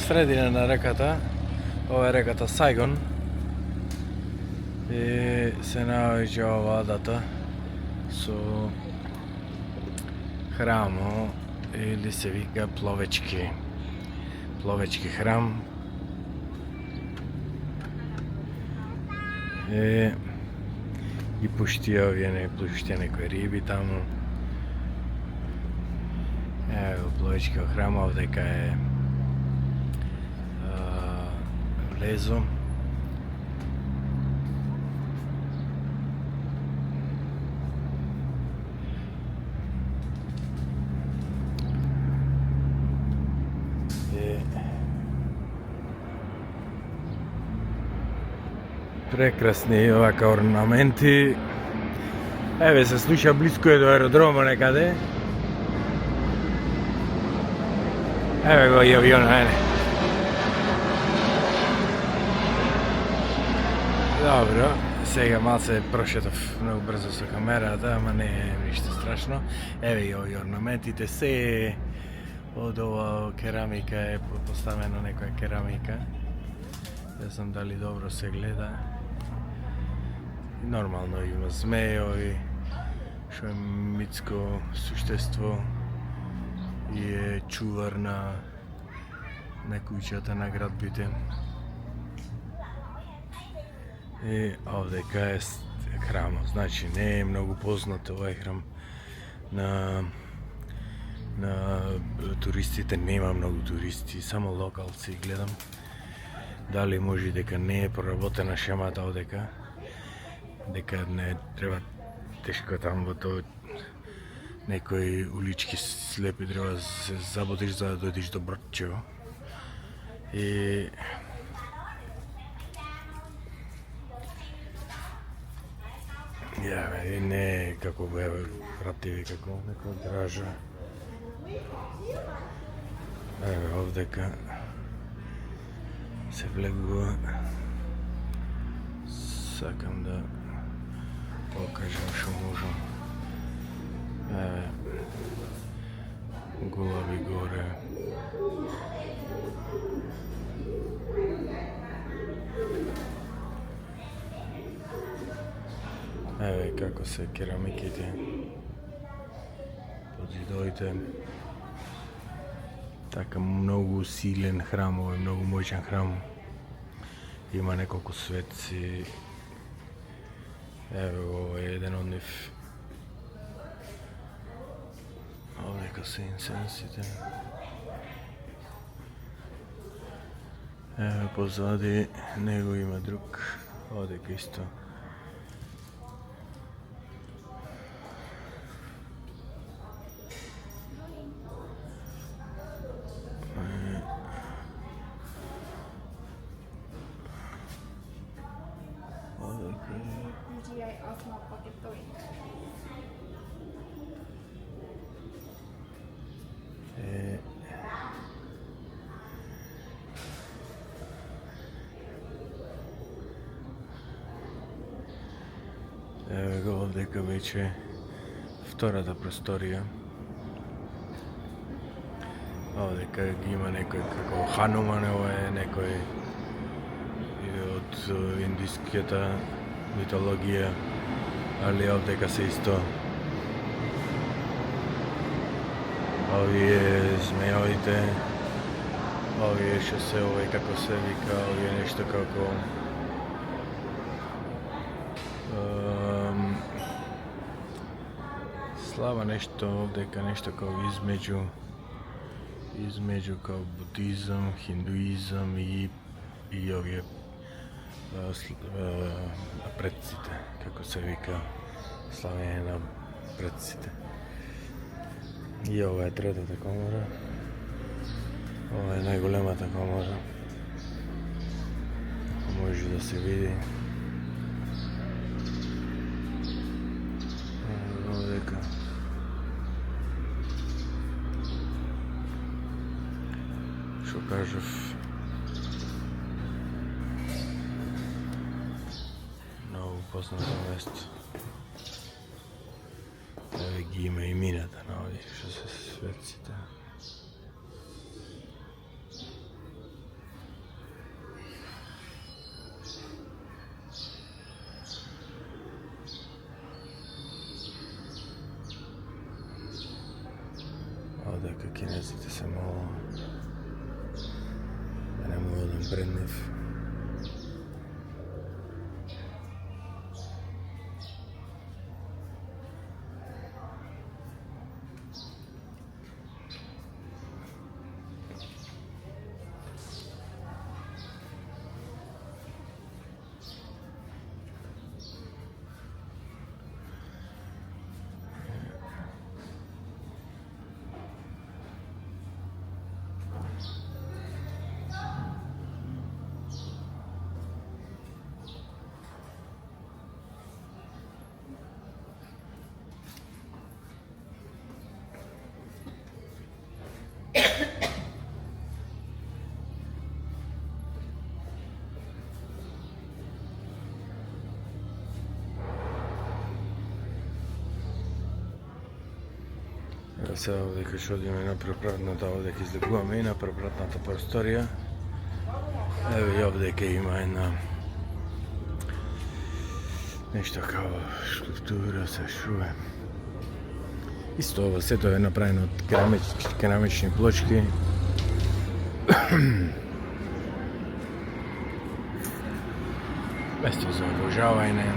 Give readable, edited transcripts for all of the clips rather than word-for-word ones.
средина на реката. Ова е реката Сайгон. И се наоѓа ова дата со храмо или се вика пловечки храм. И пуштија овие некои риби таму. Ево пловечкиот храм, овдека е влезо. Прекрасни овака орнаменти. Еве се слуша близко е до аеродрома некаде. Еве го и авиона, ене. Добро, сега малце прошетав многу брзо со камерата, ама не е ништо страшно. Еве и овие орнаментите, се од ова керамика е поставено некоја керамика. Не знам дали добро се гледа. Нормално има змејови, што е митско суштество и е чувар на куќата на градбите. И овдека е храмот, значи не е многу познат овај храм на туристите, нема многу туристи, само локалци гледам. Дали може дека не е проработена шемата овдека, дека не треба тешко таму во тоа некои улички слепи треба да се забодиш за да дојдеш до Брчево. И и не е како бе вративи, како некоја гража. Еве овдека се влегува. Сакам да покажам што можам. Гулави горе. Еве како се керамиките под зидовите. Така многу силен храм, овој многу моќен храм. Има неколку светци. Еве ова е еден од нив. Овдека се инсенсите. Еве позади него има друг. Овдека исто. Еве го овдека веќе втората просторија. Овдека ги има некој како Хануман, ова е некој од индиската митологија, али овдека се исто овие змејовите, овие што се овој како се вика, овие нешто како слава нешто овдека, нешто како измеѓу како будизам, хиндуизам и овие предците, како се вика, славење на предците. И ова е третата комора. Ова е најголемата комора. Може да се види. Овдека. Што кажав, многу познато место. Еве ги има имината на овие што се светците. напреднав. Ево сега овдека ќе одиме на препратната, овдека излегуваме и на препратната просторија. Ево и овдека има една нешто као скулптура со шуе. Исто ова сето е направено од керамични плочки. Место за обожавање.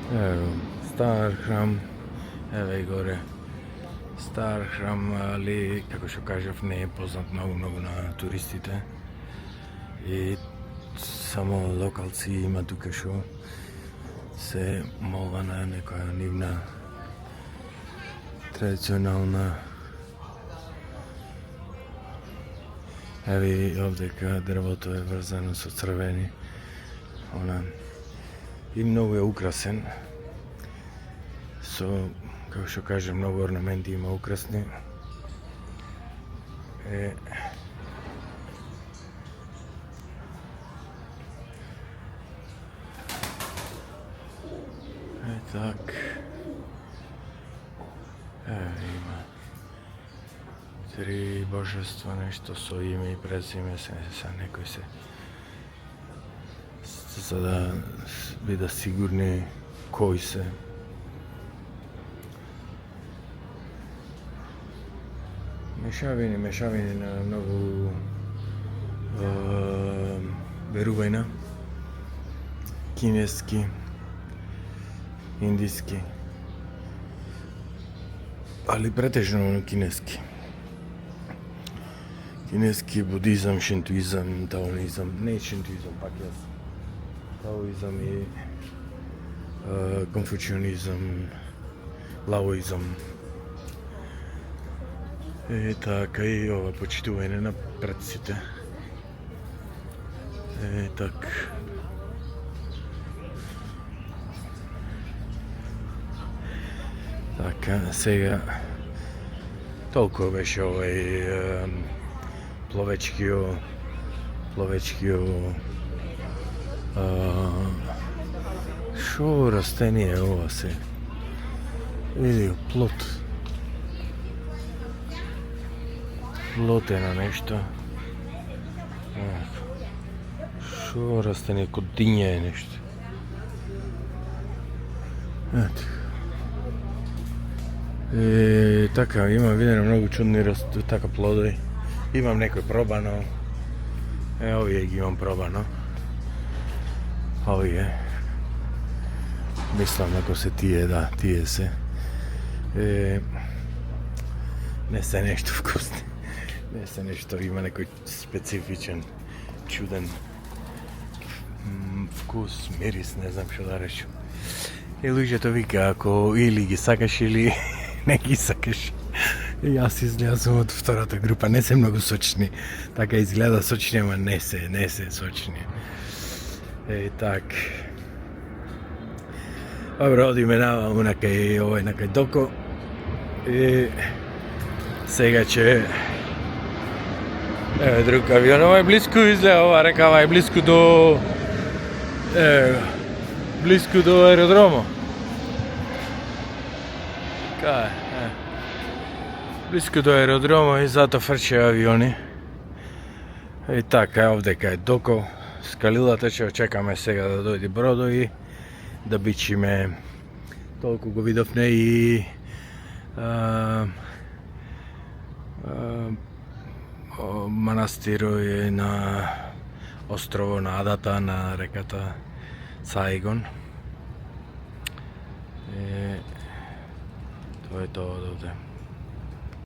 Ево, стар храм, ево и горе. Стар храм, али, како што кажав, не е познат многу на туристите. И само локалци има тука што се молва на некоја нивна традиционална. Ево и овдека дрвото е врзано со црвени. Она и многу е украсен. Со, како што кажем, многу орнаменти има украсни. Е так. Има 3 божества, нешто со име и презиме, се некој се за да бидат сигурни кои се. Мешавини на многу верувања. Кинески, индиски, али претежно кинески. Кинески, будизам, шинтуизам, таоизам, не шинтуизам, пак јас. Таоизам и конфуцијанизам, лаоизам. И така и ова почитување на предците. Так. Така, сега толку беше овај пловечкио шо растение е ова се? Види, плот. Плот е на нешто. Шо растение, код диња е нешто. Ето. Така, имам видено многу чудни така плодови. Имам некој пробано. Овие ги имам пробано. Овие. Мислам ако се тие, да, тие се. Не се нешто вкусни. Не се нешто, има некој специфичен, чуден вкус, мирис, не знам што да речем. И луѓето вика, ако или ги сакаш или не ги сакаш. И јас излезам од втората група, не се многу сочни. Така изгледа сочни, ама не се сочни. Так. Добро, одиме наваму на кај Доко. И сега ќе друг авион, ова е близко изгледа, ова река, ова е близко до аеродромо. Кај близко до аеродромо и затоа фрче авиони. И така, овдека е Доко. скалилата ќе чекаме сега да дојде бродо и да бичиме. Толку го видовме и манастиро е на острово на Адата на реката Саигон. Тоа е тоа од овде.